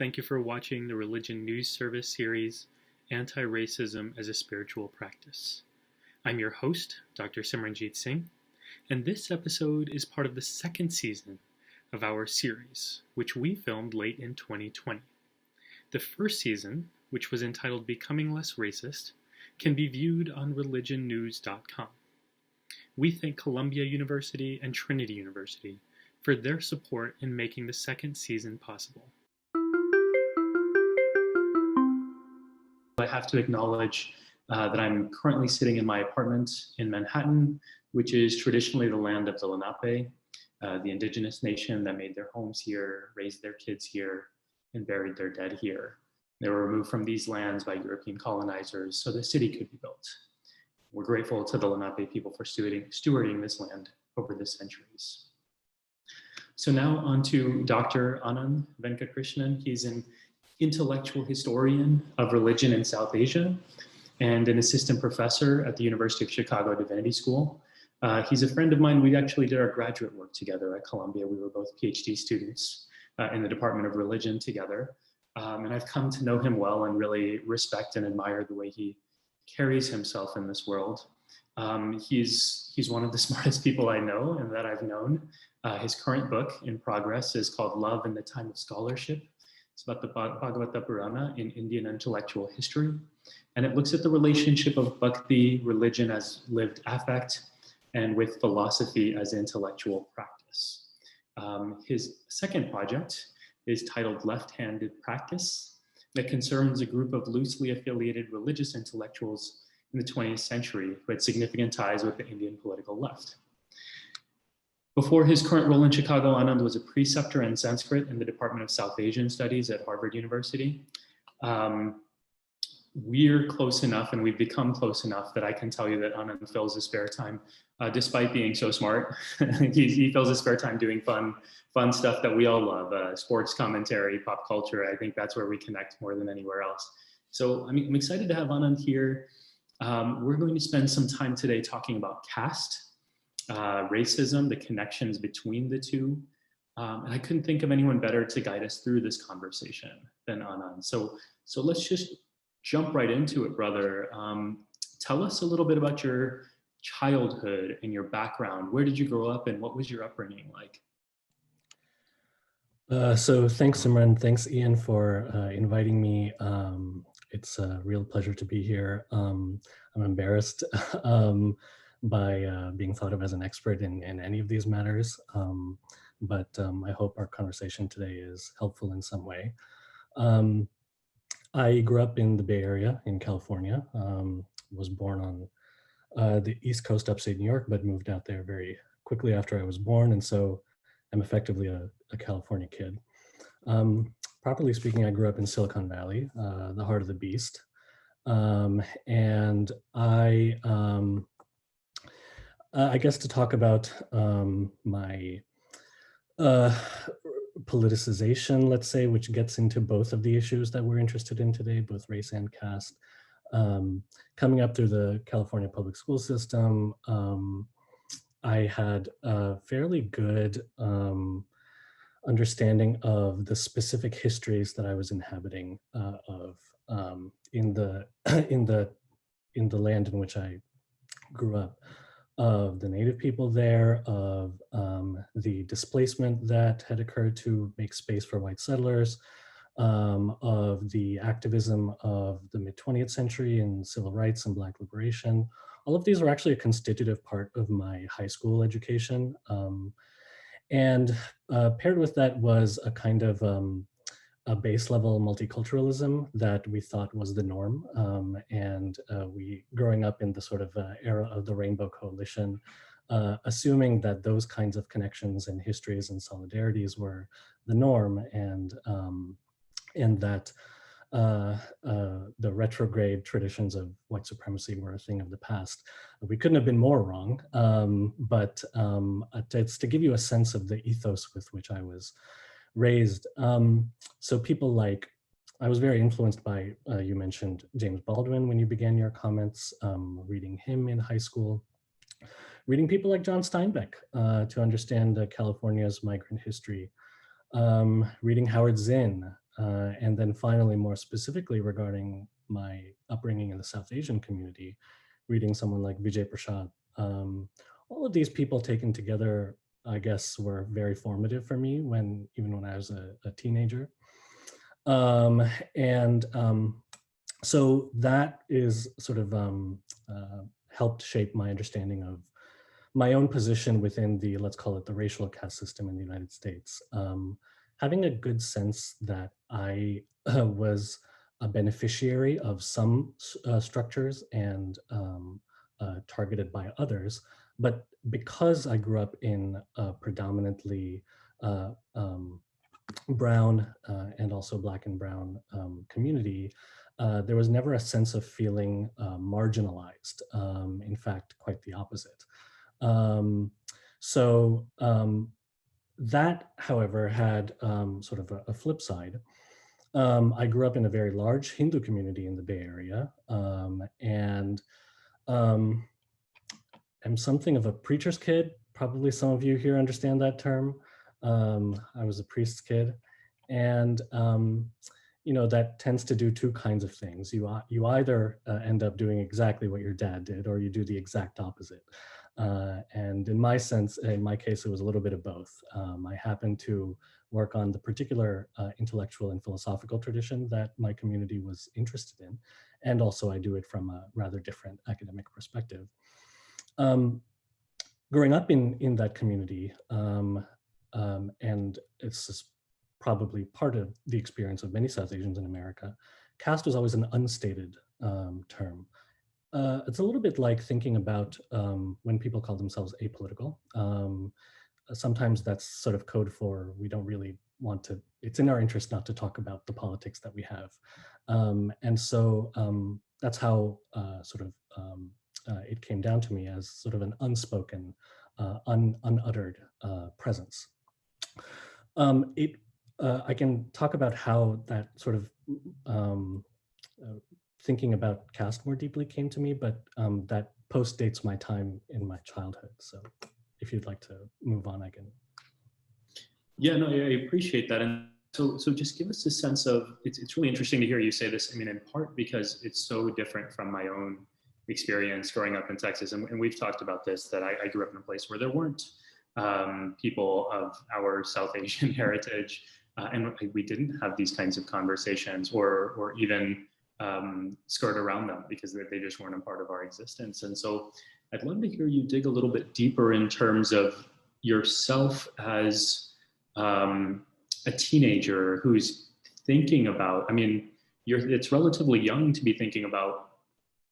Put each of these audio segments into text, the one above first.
Thank you for watching the Religion News Service series, Anti-Racism as a Spiritual Practice. I'm your host, Dr. Simranjeet Singh, and this episode is part of the second season of our series, which we filmed late in 2020. The first season, which was entitled Becoming Less Racist, can be viewed on religionnews.com. We thank Columbia University and Trinity University for their support in making the second season possible. I have to acknowledge that I'm currently sitting in my apartment in Manhattan, which is traditionally the land of the Lenape, the indigenous nation that made their homes here, raised their kids here, and buried their dead here. They were removed from these lands by European colonizers so the city could be built. We're grateful to the Lenape people for stewarding this land over the centuries. So now on to Dr. Anand Venkatkrishnan. He's an intellectual historian of religion in South Asia and an assistant professor at the University of Chicago Divinity School. He's a friend of mine. We actually did our graduate work together at Columbia. We were both PhD students in the Department of Religion together. And I've come to know him well and really respect and admire the way he carries himself in this world. He's one of the smartest people I know and that I've known. His current book in progress is called Love in the Time of Scholarship. It's about the Bhagavata Purana in Indian intellectual history. And it looks at the relationship of bhakti, religion as lived affect, and with philosophy as intellectual practice. His second project is titled Left-Handed Practice, that concerns a group of loosely affiliated religious intellectuals in the 20th century who had significant ties with the Indian political left. Before his current role in Chicago, Anand was a preceptor in Sanskrit in the Department of South Asian Studies at Harvard University. We're close enough and we've become close enough that I can tell you that Anand fills his spare time, despite being so smart, he fills his spare time doing fun stuff that we all love, sports commentary, pop culture. I think that's where we connect more than anywhere else. So I'm excited to have Anand here. We're going to spend some time today talking about caste, racism, the connections between the two. And I couldn't think of anyone better to guide us through this conversation than Anand. So let's just jump right into it, brother. Tell us a little bit about your childhood and your background. Where did you grow up and what was your upbringing like? So thanks, Simran. Thanks, Ian, for inviting me. It's a real pleasure to be here. I'm embarrassed by being thought of as an expert in any of these matters, but I hope our conversation today is helpful in some way. I grew up in the Bay Area in California, was born on the East Coast, upstate New York, but moved out there very quickly after I was born, and so I'm effectively a California kid. Properly speaking, I grew up in Silicon Valley, the heart of the beast, and I guess to talk about my politicization, let's say, which gets into both of the issues that we're interested in today, both race and caste. Coming up through the California public school system, I had a fairly good understanding of the specific histories that I was inhabiting in the land in which I grew up, of the native people there, of the displacement that had occurred to make space for white settlers, of the activism of the mid-20th century in civil rights and Black liberation. All of these were actually a constitutive part of my high school education. And paired with that was a kind of a base level multiculturalism that we thought was the norm. And we, growing up in the sort of era of the Rainbow Coalition, assuming that those kinds of connections and histories and solidarities were the norm, and that the retrograde traditions of white supremacy were a thing of the past. We couldn't have been more wrong, but it's to give you a sense of the ethos with which I was raised. So people like, I was very influenced by, you mentioned James Baldwin when you began your comments, reading him in high school, reading people like John Steinbeck to understand California's migrant history, reading Howard Zinn, And then finally, more specifically regarding my upbringing in the South Asian community, reading someone like Vijay Prashad. All of these people taken together, I guess, were very formative for me even when I was a teenager. So that is sort of helped shape my understanding of my own position within the, let's call it the racial caste system in the United States. Having a good sense that I was a beneficiary of some structures and targeted by others, but because I grew up in a predominantly brown and also Black and brown community, there was never a sense of feeling marginalized. In fact, quite the opposite. That, however, had sort of a flip side. I grew up in a very large Hindu community in the Bay Area, and I'm something of a preacher's kid. Probably some of you here understand that term. I was a priest's kid, and that tends to do two kinds of things. You either end up doing exactly what your dad did, or you do the exact opposite. And in my case, it was a little bit of both. I happened to work on the particular intellectual and philosophical tradition that my community was interested in, and also I do it from a rather different academic perspective. Growing up in that community, and it's just probably part of the experience of many South Asians in America, caste was always an unstated term. It's a little bit like thinking about when people call themselves apolitical. Sometimes that's sort of code for we don't really want to, it's in our interest not to talk about the politics that we have. And so that's how it came down to me as sort of an unspoken, unuttered presence. I can talk about how that sort of thinking about caste more deeply came to me, but that postdates my time in my childhood. So if you'd like to move on, I can. Yeah, no, I appreciate that. And so just give us a sense of, it's really interesting to hear you say this. I mean, in part because it's so different from my own experience growing up in Texas. And we've talked about this, that I grew up in a place where there weren't people of our South Asian heritage. And we didn't have these kinds of conversations or even skirt around them because they just weren't a part of our existence. And so I'd love to hear you dig a little bit deeper in terms of yourself as a teenager who's thinking about, I mean, it's relatively young to be thinking about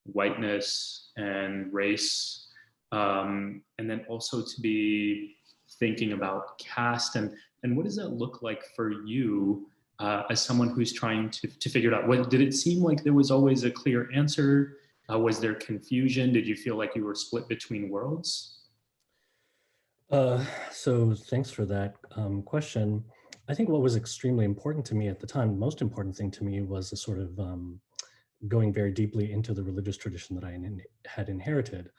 whiteness and race, and then also to be thinking about caste, and what does that look like for you as someone who's trying to figure it out? Did it seem like there was always a clear answer? Was there confusion? Did you feel like you were split between worlds? So thanks for that question. I think what was extremely important to me at the time, the most important thing to me, was a sort of going very deeply into the religious tradition that I had inherited.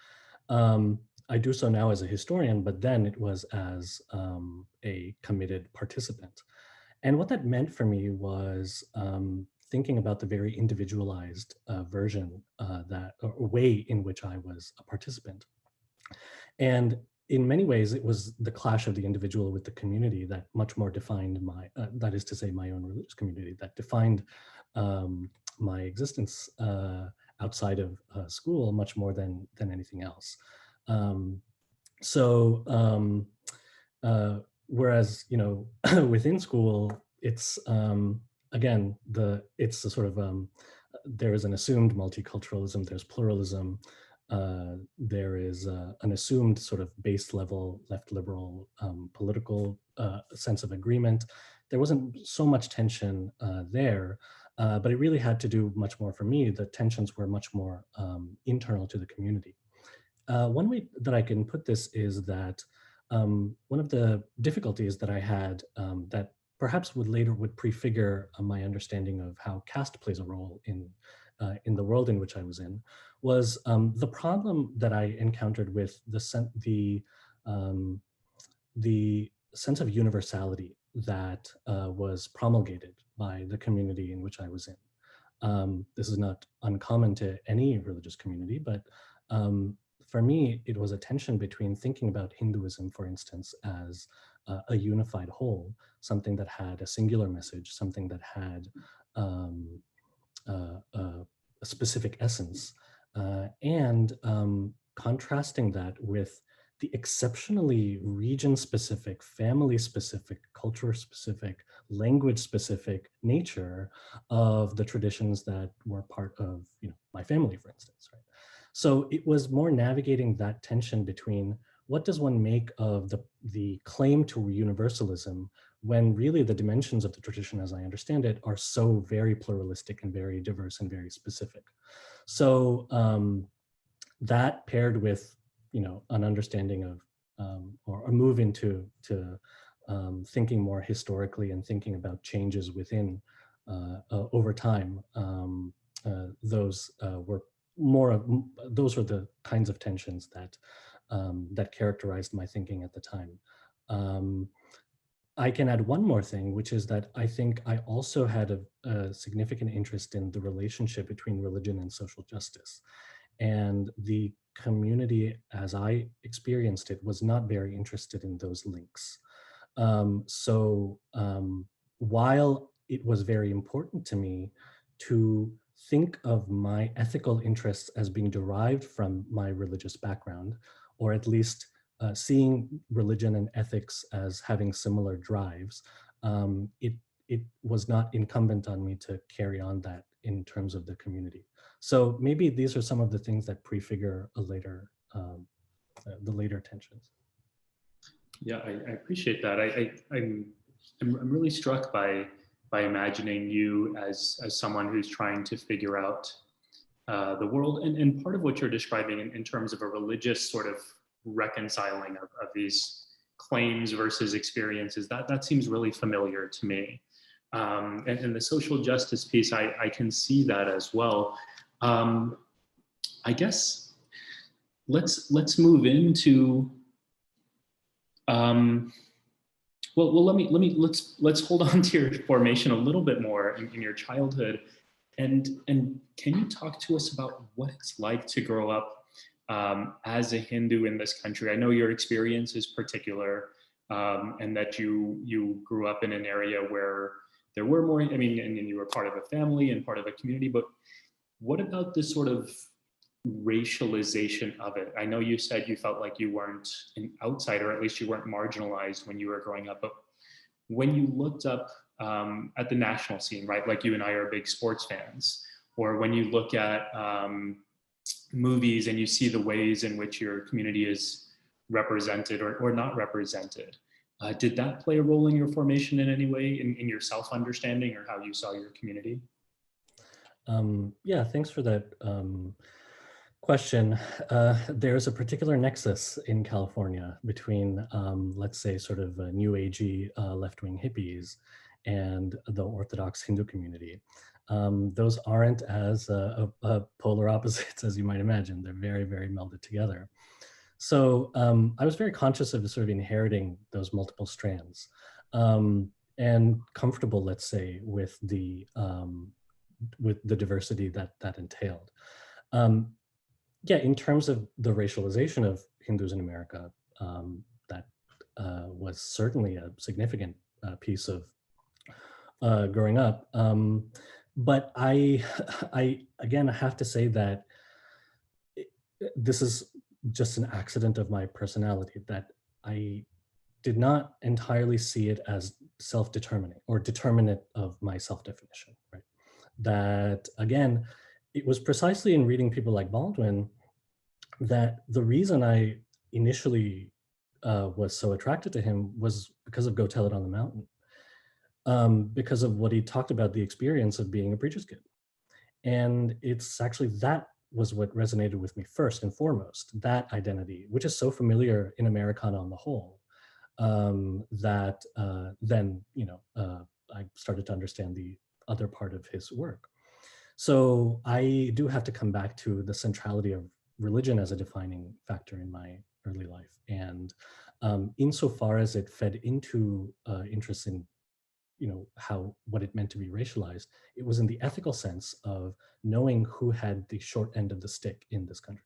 I do so now as a historian, but then it was as a committed participant. And what that meant for me was thinking about the very individualized version or way in which I was a participant. And in many ways, it was the clash of the individual with the community that much more defined that is to say, my own religious community, that defined my existence outside of school much more than anything else. Whereas, within school, it's again, it's a sort of there is an assumed multiculturalism, there's pluralism. There is an assumed sort of base level left liberal political sense of agreement. There wasn't so much tension there, but it really had to do much more for me. The tensions were much more internal to the community. One way that I can put this is that one of the difficulties that I had that perhaps would prefigure my understanding of how caste plays a role in the world in which I was in, was the problem that I encountered with the sense of universality that was promulgated by the community in which I was in. This is not uncommon to any religious community, but for me, it was a tension between thinking about Hinduism, for instance, as a unified whole, something that had a singular message, something that had a specific essence, and contrasting that with the exceptionally region-specific, family-specific, culture-specific, language-specific nature of the traditions that were part of, my family, for instance, right? So it was more navigating that tension between what does one make of the claim to universalism when really the dimensions of the tradition, as I understand it, are so very pluralistic and very diverse and very specific. So that paired with, an understanding of, or a move into thinking more historically and thinking about changes within over time, those were those were the kinds of tensions that that characterized my thinking at the time. I can add one more thing, which is that I think I also had a significant interest in the relationship between religion and social justice. And the community, as I experienced it, was not very interested in those links. While it was very important to me to think of my ethical interests as being derived from my religious background, or at least seeing religion and ethics as having similar drives, it was not incumbent on me to carry on that in terms of the community. So maybe these are some of the things that prefigure a later, the later tensions. Yeah, I appreciate that. I'm really struck by imagining you as someone who's trying to figure out the world, and part of what you're describing in terms of a religious sort of reconciling of these claims versus experiences, that seems really familiar to me. And the social justice piece, I can see that as well. I guess let's move into let's hold on to your formation a little bit more in your childhood, and can you talk to us about what it's like to grow up as a Hindu in this country? I know your experience is particular, and that you grew up in an area where there were more, and you were part of a family and part of a community, but what about this sort of racialization of it? I know you said you felt like you weren't an outsider, at least you weren't marginalized when you were growing up, but when you looked up at the national scene, right? Like you and I are big sports fans, or when you look at movies and you see the ways in which your community is represented or not represented, did that play a role in your formation in any way, in your self-understanding or how you saw your community? Yeah, thanks for that question. There's a particular nexus in California between, let's say, sort of new agey left-wing hippies and the Orthodox Hindu community. Those aren't as polar opposites as you might imagine. They're very, very melded together. So I was very conscious of sort of inheriting those multiple strands, and comfortable, let's say, with the diversity that entailed. Yeah, in terms of the racialization of Hindus in America, that was certainly a significant piece of growing up. But I again, I have to say that this is just an accident of my personality, that I did not entirely see it as self-determining or determinate of my self-definition, right? That, again, it was precisely in reading people like Baldwin that the reason I initially was so attracted to him was because of Go Tell It on the Mountain, because of what he talked about, the experience of being a preacher's kid. And it's actually that was what resonated with me first and foremost, that identity, which is so familiar in Americana on the whole, that then, I started to understand the other part of his work. So I do have to come back to the centrality of religion as a defining factor in my early life. And insofar as it fed into interest in, what it meant to be racialized, it was in the ethical sense of knowing who had the short end of the stick in this country.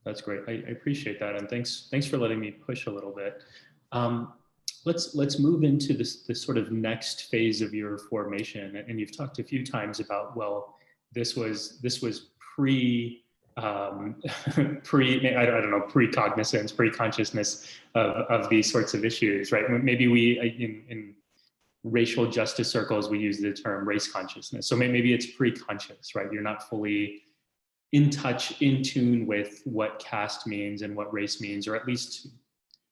That's great. I appreciate that, and thanks for letting me push a little bit. Let's move into this sort of next phase of your formation, and you've talked a few times about, well, this was pre I don't know, pre-cognizance, pre-consciousness of these sorts of issues, right? Maybe we in racial justice circles we use the term race consciousness, so maybe it's pre-conscious, right? You're not fully in touch, in tune with what caste means and what race means, or at least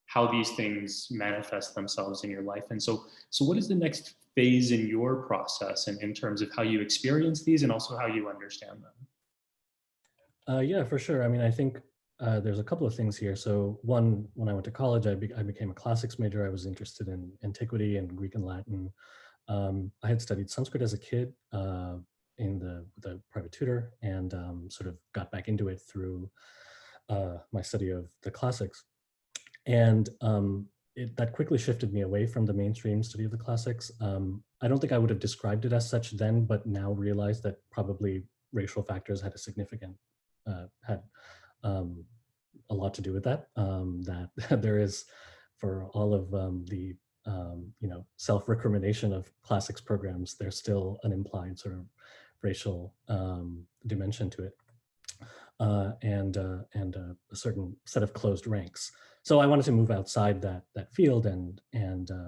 how these things manifest themselves in your life. And so what is the next phase in your process, and in terms of how you experience these and also how you understand them? Yeah, for sure. I mean, I think there's a couple of things here. So one, when I went to college, I became a classics major. I was interested in antiquity and Greek and Latin. I had studied Sanskrit as a kid with a private tutor, and sort of got back into it through my study of the classics. And that quickly shifted me away from the mainstream study of the classics. I don't think I would have described it as such then, but now realize that probably racial factors had a significant, had a lot to do with that. That there is, for all of the self-recrimination of classics programs, there's still an implied sort of racial dimension to it, and a certain set of closed ranks. So I wanted to move outside that field and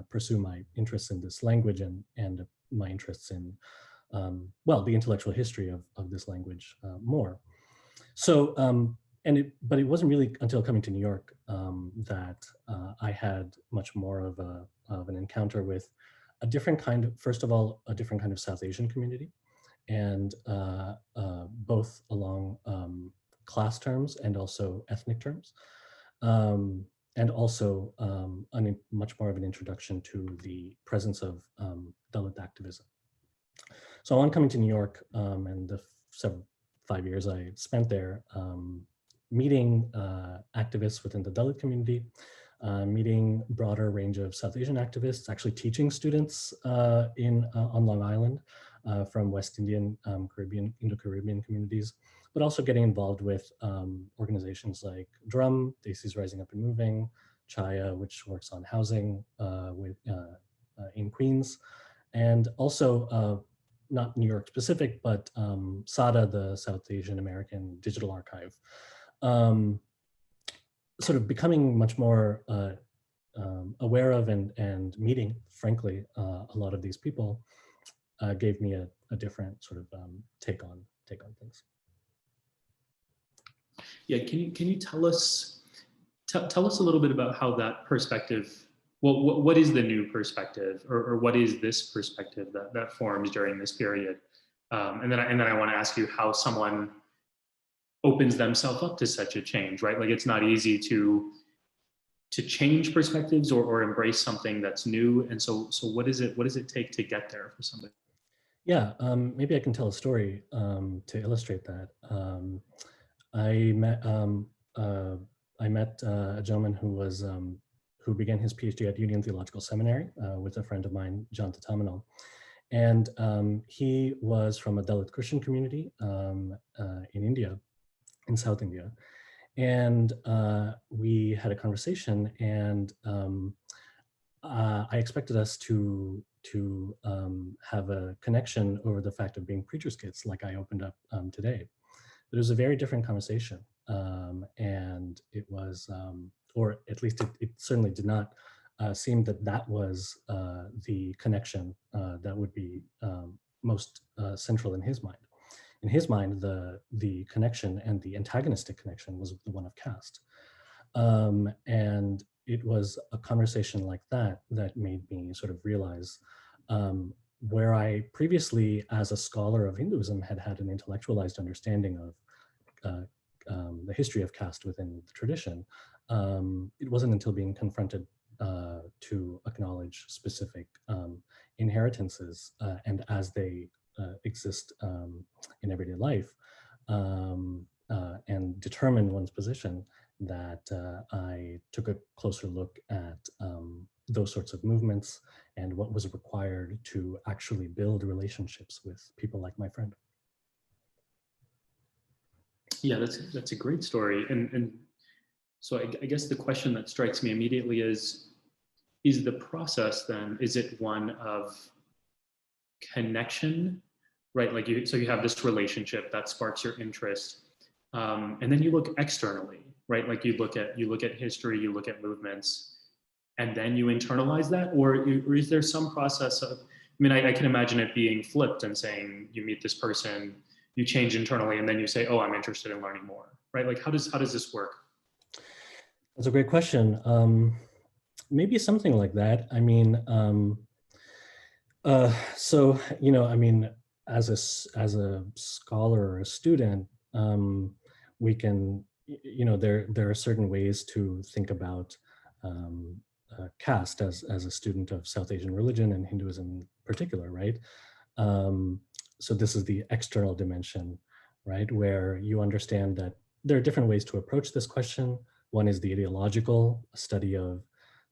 pursue my interests in this language and my interests in the intellectual history of this language more. So but it wasn't really until coming to New York that I had much more of an encounter with a different kind of, first of all, a different kind of South Asian community, and both along class terms and also ethnic terms, and also much more of an introduction to the presence of Dalit activism. So on coming to New York and the 5 years I spent there, meeting activists within the Dalit community, meeting broader range of South Asian activists, actually teaching students on Long Island from West Indian, Indo-Caribbean communities, but also getting involved with organizations like DRUM, Desi's Rising Up and Moving, Chaya, which works on housing in Queens, and also not New York specific, but SADA, the South Asian American Digital Archive. Sort of becoming much more aware of and meeting, frankly, a lot of these people gave me a different sort of take on things. Yeah, can you tell us a little bit about how that perspective? Well, what is the new perspective, or what is this perspective that forms during this period? And then I want to ask you how someone opens themselves up to such a change, right? Like, it's not easy to change perspectives or embrace something that's new. And so what does it take to get there for somebody? Yeah, maybe I can tell a story to illustrate that. I met a gentleman who began his PhD at Union Theological Seminary with a friend of mine, John Tatamanal. And he was from a Dalit Christian community in India, in South India. And we had a conversation, and I expected us to have a connection over the fact of being preacher's kids, like I opened up today. But it was a very different conversation. And it was, or at least it certainly did not seem that was the connection that would be most central in his mind. In his mind, the connection and the antagonistic connection was the one of caste. And it was a conversation like that that made me sort of realize where I previously, as a scholar of Hinduism, had an intellectualized understanding of the history of caste within the tradition. It wasn't until being confronted to acknowledge specific inheritances and as they exist in everyday life, and determine one's position, that I took a closer look at those sorts of movements and what was required to actually build relationships with people like my friend. Yeah, that's a great story. And so I guess the question that strikes me immediately is the process then, is it one of connection, right? Like so you have this relationship that sparks your interest. And then you look externally, right? Like you look at history, you look at movements, and then you internalize that, or is there some process of, I mean, I can imagine it being flipped and saying you meet this person, you change internally, and then you say, oh, I'm interested in learning more, right? Like how does this work? That's a great question. Maybe something like that. I mean, so, I mean, as a scholar or a student, we can, there are certain ways to think about caste as a student of South Asian religion and Hinduism in particular, right? So this is the external dimension, right? Where you understand that there are different ways to approach this question. One is the ideological, a study of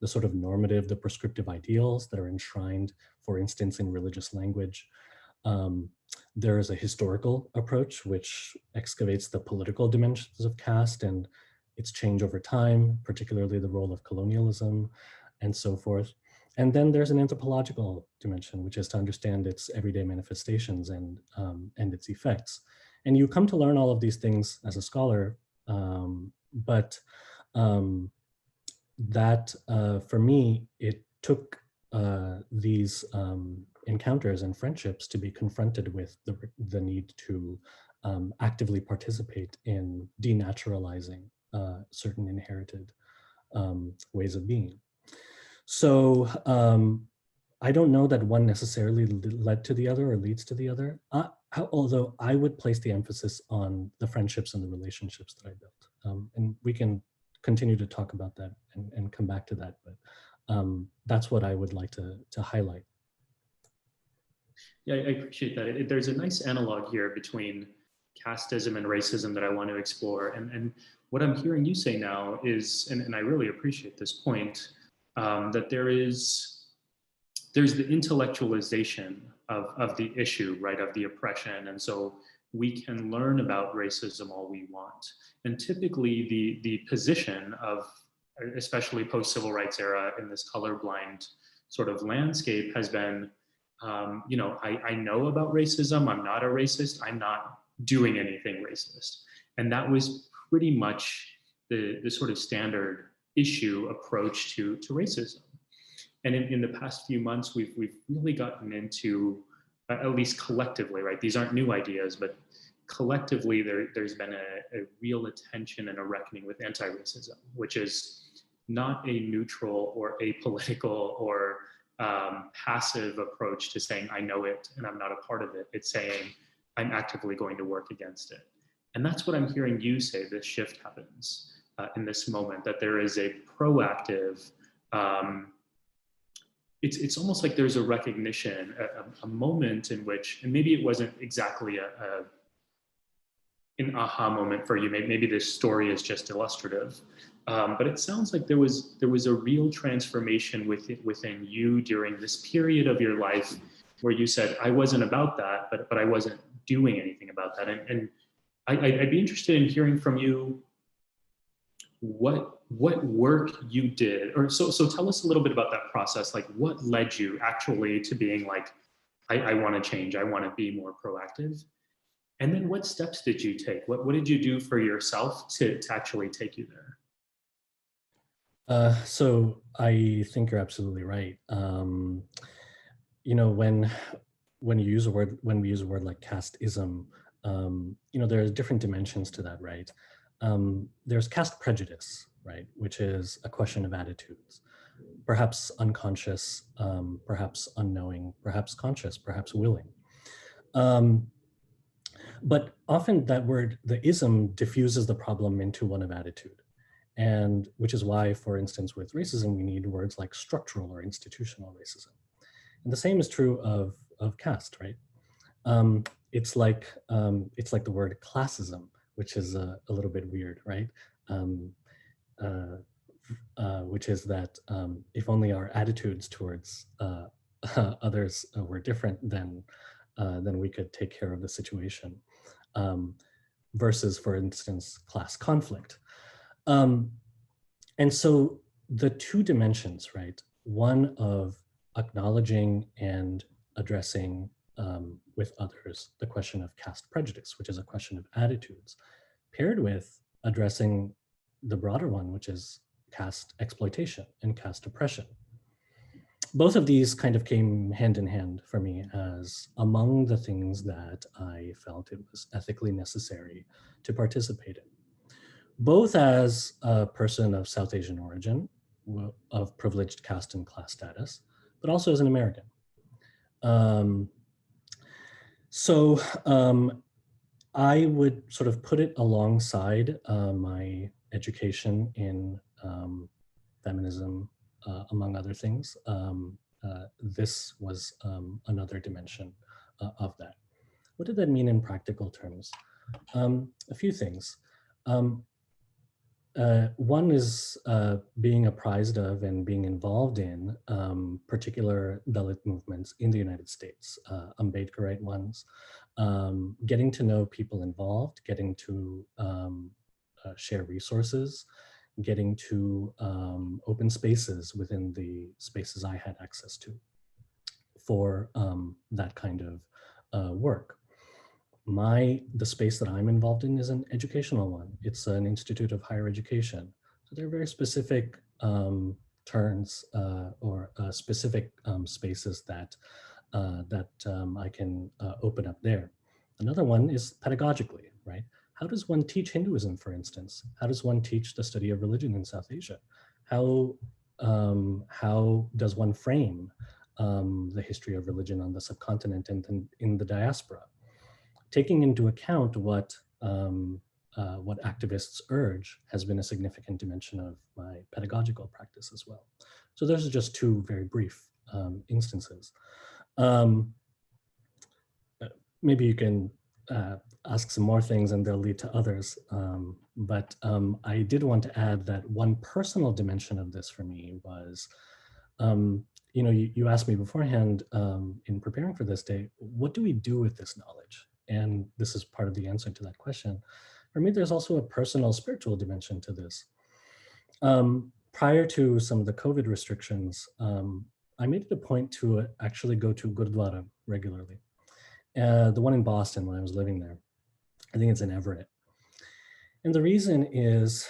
the sort of normative, the prescriptive ideals that are enshrined, for instance, in religious language. There is a historical approach, which excavates the political dimensions of caste and its change over time, particularly the role of colonialism and so forth. And then there's an anthropological dimension, which is to understand its everyday manifestations and its effects. And you come to learn all of these things as a scholar, but that for me, it took these encounters and friendships to be confronted with the need to actively participate in denaturalizing certain inherited ways of being. So I don't know that one necessarily led to the other or leads to the other, although I would place the emphasis on the friendships and the relationships that I built. And we can continue to talk about that and come back to that, but that's what I would like to highlight. Yeah, I appreciate that. There's a nice analog here between casteism and racism that I want to explore. And what I'm hearing you say now is, and I really appreciate this point, that there's the intellectualization of the issue, right, of the oppression. And so we can learn about racism all we want. And typically the position of, especially post-civil rights era in this colorblind sort of landscape has been, I know about racism, I'm not a racist, I'm not doing anything racist. And that was pretty much the sort of standard issue approach to racism. And in the past few months, we've really gotten into, at least collectively, right? These aren't new ideas, but collectively there's been a real attention and a reckoning with anti-racism, which is not a neutral or apolitical or passive approach to saying, I know it and I'm not a part of it. It's saying, I'm actively going to work against it. And that's what I'm hearing you say, this shift happens in this moment, that there is a proactive, it's almost like there's a recognition, a moment in which, and maybe it wasn't exactly an aha moment for you, maybe this story is just illustrative, but it sounds like there was a real transformation within you during this period of your life where you said, I wasn't about that, but I wasn't doing anything about that. And I'd be interested in hearing from you what work you did, or so tell us a little bit about that process. Like what led you actually to being like, I want to change, I want to be more proactive. And then what steps did you take? What did you do for yourself to actually take you there? So I think you're absolutely right. When we use a word like casteism, there are different dimensions to that, right? There's caste prejudice, right, which is a question of attitudes, perhaps unconscious, perhaps unknowing, perhaps conscious, perhaps willing. But often that word, the ism, diffuses the problem into one of attitude. And which is why, for instance, with racism, we need words like structural or institutional racism. And the same is true of caste, right? It's like the word classism, which is a little bit weird, right? Which is that if only our attitudes towards others were different, then we could take care of the situation. Versus, for instance, class conflict. And so the two dimensions, right? One of acknowledging and addressing with others the question of caste prejudice, which is a question of attitudes, paired with addressing the broader one, which is caste exploitation and caste oppression. Both of these kind of came hand in hand for me as among the things that I felt it was ethically necessary to participate in. Both as a person of South Asian origin, of privileged caste and class status, but also as an American. I would sort of put it alongside my education in feminism, among other things. This was another dimension of that. What did that mean in practical terms? A few things. One is being apprised of and being involved in particular Dalit movements in the United States, Ambedkarite ones, getting to know people involved, getting to share resources, getting to open spaces within the spaces I had access to for that kind of work. The space that I'm involved in is an educational one. It's an institute of higher education. So there are very specific turns or specific spaces that I can open up there. Another one is pedagogically, right? How does one teach Hinduism, for instance? How does one teach the study of religion in South Asia? How does one frame the history of religion on the subcontinent and in the diaspora? Taking into account what activists urge has been a significant dimension of my pedagogical practice as well. So those are just two very brief instances. Maybe you can ask some more things and they'll lead to others. But I did want to add that one personal dimension of this for me was, you asked me beforehand in preparing for this day, what do we do with this knowledge? And this is part of the answer to that question. For me, there's also a personal spiritual dimension to this. Prior to some of the COVID restrictions, I made it a point to actually go to Gurdwara regularly. The one in Boston when I was living there. I think it's in Everett. And the reason is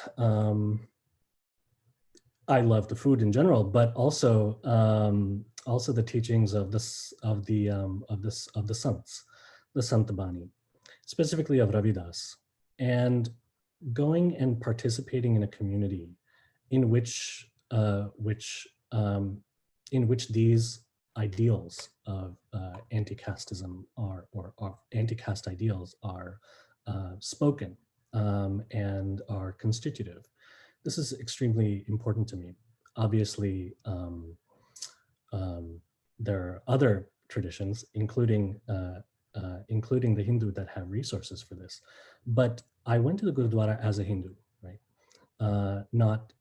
I love the food in general, but also the teachings of the sants, the Santabani, specifically of Ravidas, and going and participating in a community in which these ideals of anti-casteism or anti-caste ideals are spoken and are constitutive. This is extremely important to me. Obviously, there are other traditions, including the Hindu, that have resources for this. But I went to the Gurdwara as a Hindu, right? Not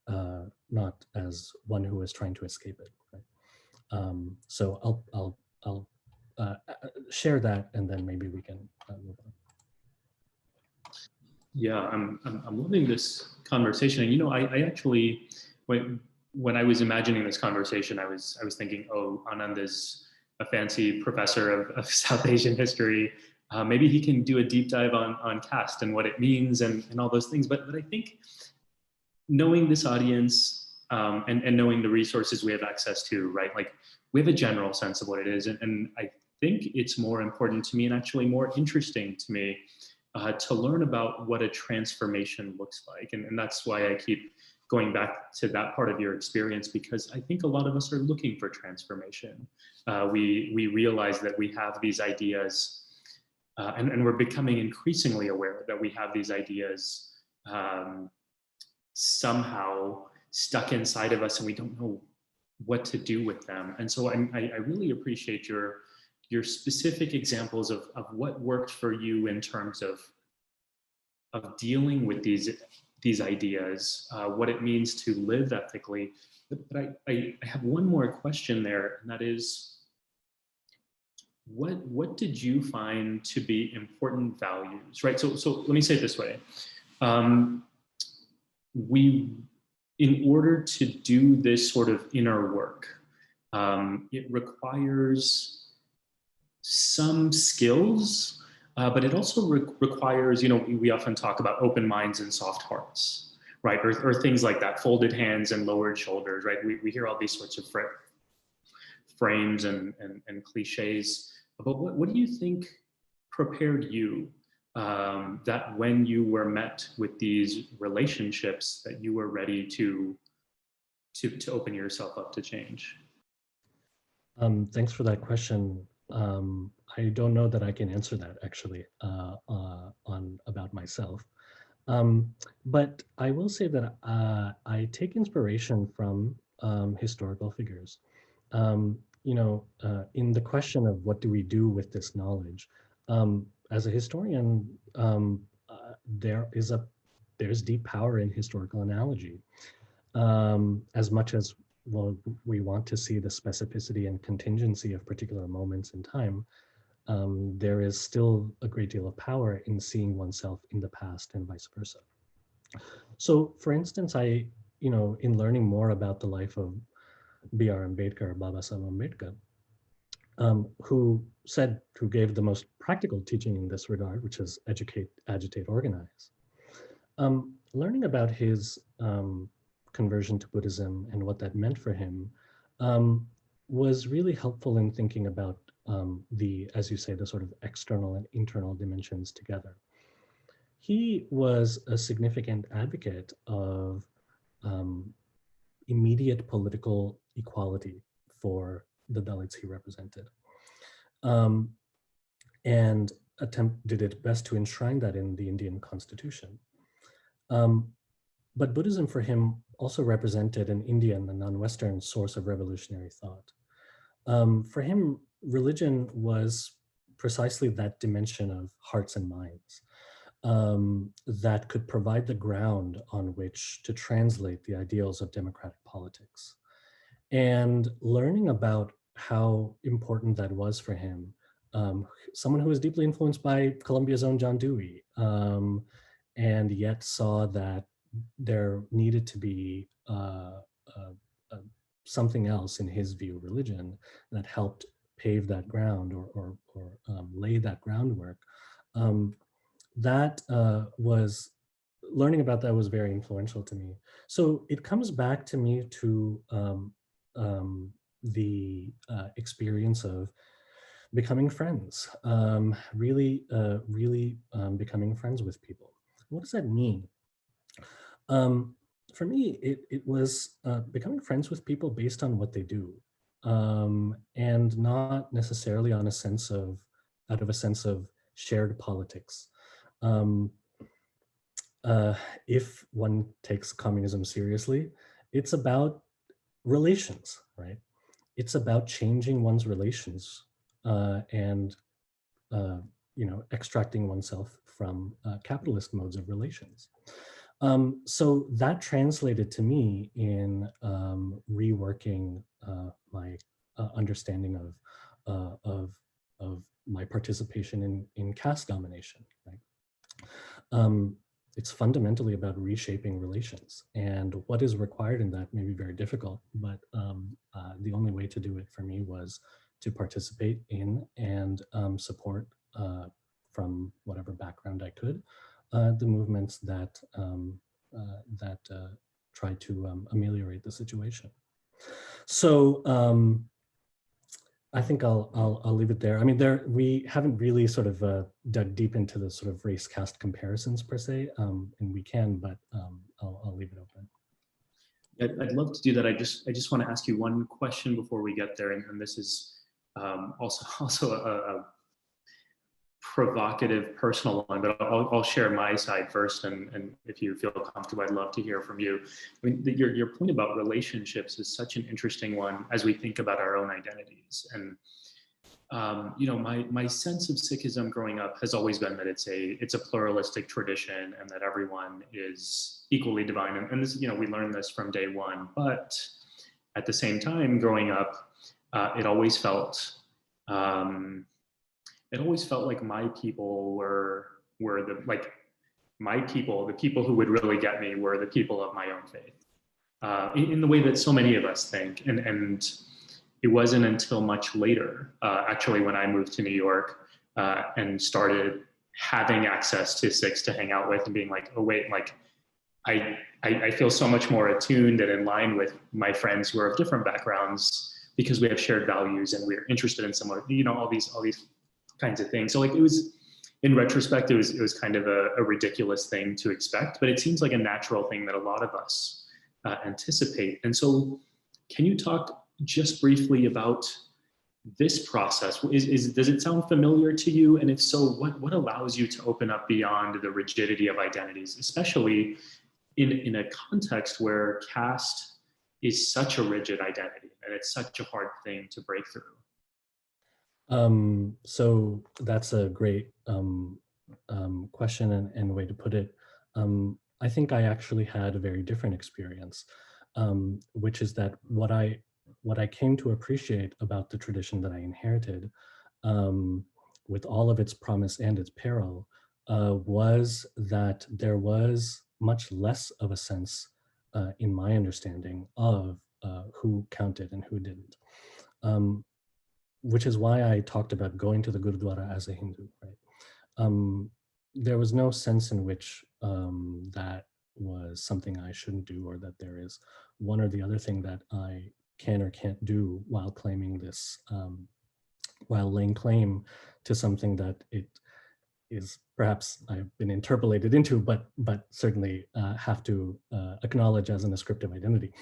as one who was trying to escape it, right? So I'll share that, and then maybe we can move on. Yeah, I'm loving this conversation. And I actually, when I was imagining this conversation, I was thinking, oh, Anand is a fancy professor of South Asian history. Maybe he can do a deep dive on caste and what it means and all those things. But I think knowing this audience and knowing the resources we have access to, right? Like we have a general sense of what it is. And I think it's more important to me and actually more interesting to me to learn about what a transformation looks like. And that's why I keep going back to that part of your experience, because I think a lot of us are looking for transformation. We realize that we have these ideas and we're becoming increasingly aware that we have these ideas somehow stuck inside of us and we don't know what to do with them. And so I really appreciate your specific examples of what worked for you in terms of dealing with these ideas, what it means to live ethically. But I have one more question there, and that is, what did you find to be important values, right? So let me say it this way. In order to do this sort of inner work, it requires some skills, but it also requires, we often talk about open minds and soft hearts, right? Or things like that, folded hands and lowered shoulders, right? We hear all these sorts of frames and cliches. But what do you think prepared you that when you were met with these relationships, that you were ready to open yourself up to change? Thanks for that question. I don't know that I can answer that actually about myself. But I will say that I take inspiration from historical figures. In the question of what do we do with this knowledge, as a historian, there's deep power in historical analogy. As much as, well, we want to see the specificity and contingency of particular moments in time, there is still a great deal of power in seeing oneself in the past and vice versa. So, for instance, in learning more about the life of B.R. Ambedkar, Babasaheb Ambedkar, who gave the most practical teaching in this regard, which is educate, agitate, organize. Learning about his conversion to Buddhism and what that meant for him was really helpful in thinking about as you say, the sort of external and internal dimensions together. He was a significant advocate of immediate political equality for the Dalits he represented, and did it best to enshrine that in the Indian Constitution. But Buddhism for him also represented an Indian, a non-Western source of revolutionary thought. For him, religion was precisely that dimension of hearts and minds that could provide the ground on which to translate the ideals of democratic politics. And learning about how important that was for him, someone who was deeply influenced by Columbia's own John Dewey, and yet saw that there needed to be something else, in his view, religion, that helped pave that ground or lay that groundwork. Learning about that was very influential to me. So it comes back to me to the experience of becoming friends, really becoming friends with people. What does that mean? For me, it was becoming friends with people based on what they do, and not necessarily out of a sense of shared politics. If one takes communism seriously, it's about relations, right? It's about changing one's relations and extracting oneself from capitalist modes of relations. So that translated to me in reworking my understanding of my participation in caste domination. Right? It's fundamentally about reshaping relations, and what is required in that may be very difficult, but the only way to do it for me was to participate in and support from whatever background I could the movements that try to ameliorate the situation. So I think I'll leave it there. I mean, we haven't really sort of dug deep into the sort of race caste comparisons per se, and we can, but I'll leave it open. I'd love to do that. I just want to ask you one question before we get there, and this is also a provocative personal one, but I'll share my side first, and if you feel comfortable, I'd love to hear from you. I mean, your point about relationships is such an interesting one as we think about our own identities. And you know, my sense of Sikhism growing up has always been that it's a pluralistic tradition and that everyone is equally divine. And this, you know, we learned this from day one. But at the same time, growing up, it always felt like my people were the like my people, the people who would really get me were the people of my own faith, in the way that so many of us think. And it wasn't until much later, actually, when I moved to New York and started having access to Sikhs to hang out with and being like, oh wait, like I feel so much more attuned and in line with my friends who are of different backgrounds because we have shared values and we're interested in similar, you know, all these kinds of things. So like it was, in retrospect, it was kind of a ridiculous thing to expect, but it seems like a natural thing that a lot of us anticipate. And so can you talk just briefly about this process? Does it sound familiar to you? And if so, what allows you to open up beyond the rigidity of identities, especially in a context where caste is such a rigid identity and it's such a hard thing to break through? So that's a great question and way to put it. I think I actually had a very different experience, which is that what I came to appreciate about the tradition that I inherited, with all of its promise and its peril, was that there was much less of a sense, in my understanding, of who counted and who didn't. Which is why I talked about going to the Gurudwara as a Hindu, right? There was no sense in which that was something I shouldn't do, or that there is one or the other thing that I can or can't do while claiming this, while laying claim to something that it is perhaps I've been interpolated into, but certainly have to acknowledge as an ascriptive identity.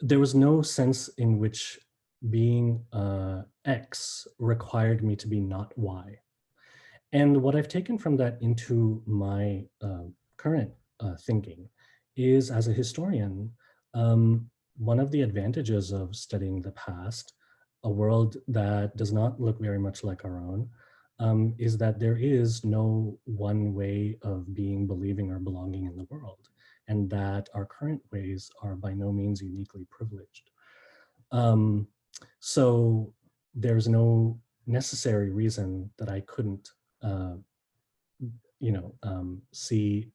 There was no sense in which being X required me to be not Y. And what I've taken from that into my current thinking is, as a historian, one of the advantages of studying the past, a world that does not look very much like our own, is that there is no one way of being, believing, or belonging in the world, and that our current ways are by no means uniquely privileged. So there's no necessary reason that I couldn't, see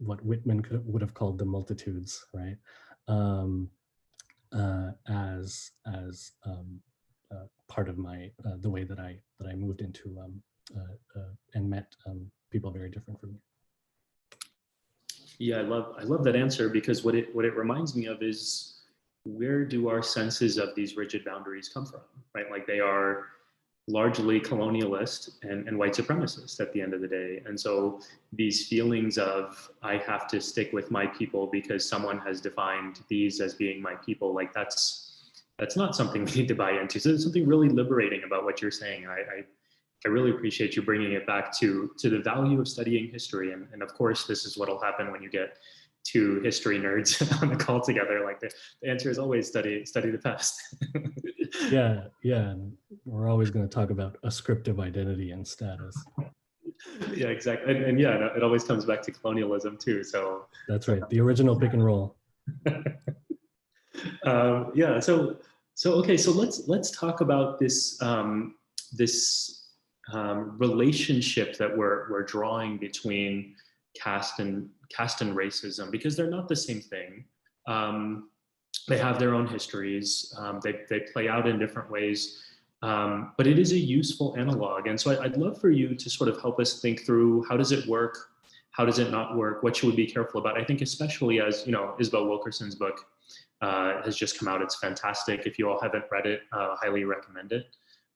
what Whitman would have called the multitudes, right? As part of my the way that I moved into and met people very different from me. Yeah, I love that answer, because what it reminds me of is, where do our senses of these rigid boundaries come from, right? Like, they are largely colonialist and white supremacist at the end of the day. And so these feelings of, I have to stick with my people because someone has defined these as being my people, like that's not something we need to buy into. So there's something really liberating about what you're saying. I really appreciate you bringing it back to the value of studying history. And of course, this is what'll happen when you get two history nerds on the call together. Like the answer is always study the past. Yeah. And we're always going to talk about ascriptive identity and status. Yeah, exactly. And yeah, it always comes back to colonialism too. So that's right. The original pick and roll. Yeah. So okay. So let's talk about this relationship that we're drawing between caste and racism, because they're not the same thing. They have their own histories. They play out in different ways, but it is a useful analog. And so I'd love for you to sort of help us think through, how does it work? How does it not work? What should we be careful about? I think especially as, Isabel Wilkerson's book has just come out. It's fantastic. If you all haven't read it, highly recommend it.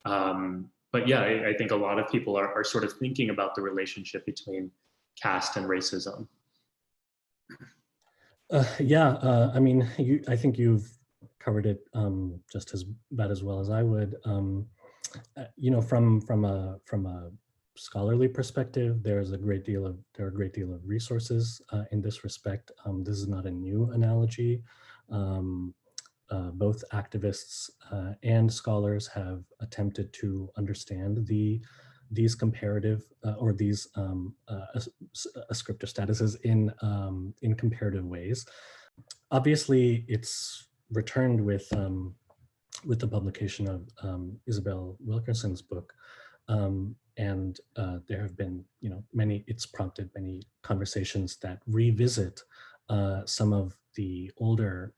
But yeah, I think a lot of people are sort of thinking about the relationship between caste and racism. I mean, I think you've covered it just as bad as well as I would. From a scholarly perspective, there are a great deal of resources in this respect. This is not a new analogy. Both activists and scholars have attempted to understand these comparative or these ascriptive statuses in comparative ways. Obviously, it's returned with the publication of Isabel Wilkerson's book, and there have been, it's prompted many conversations that revisit some of the older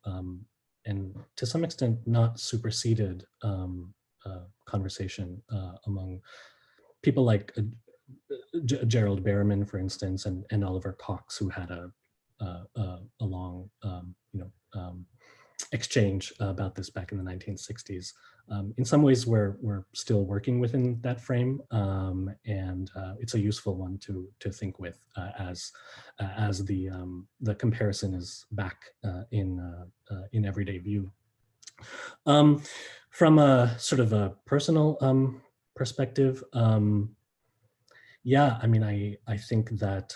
and to some extent not superseded conversation among people like Gerald Berriman, for instance, and Oliver Cox, who had a long, exchange about this back in the 1960s. In some ways, we're still working within that frame, and it's a useful one to think with as the comparison is back in everyday view. From a sort of a personal perspective, yeah, I mean, I think that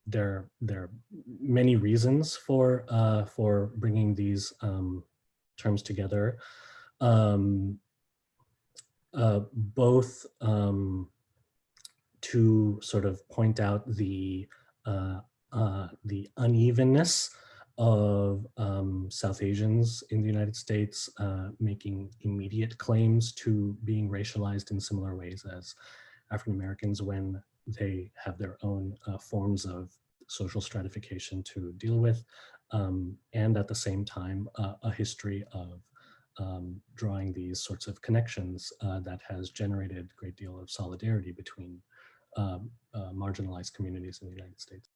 there are many reasons for bringing these terms together, both to sort of point out the unevenness of South Asians in the United States making immediate claims to being racialized in similar ways as African Americans when they have their own forms of social stratification to deal with, and at the same time, a history of drawing these sorts of connections that has generated a great deal of solidarity between marginalized communities in the United States.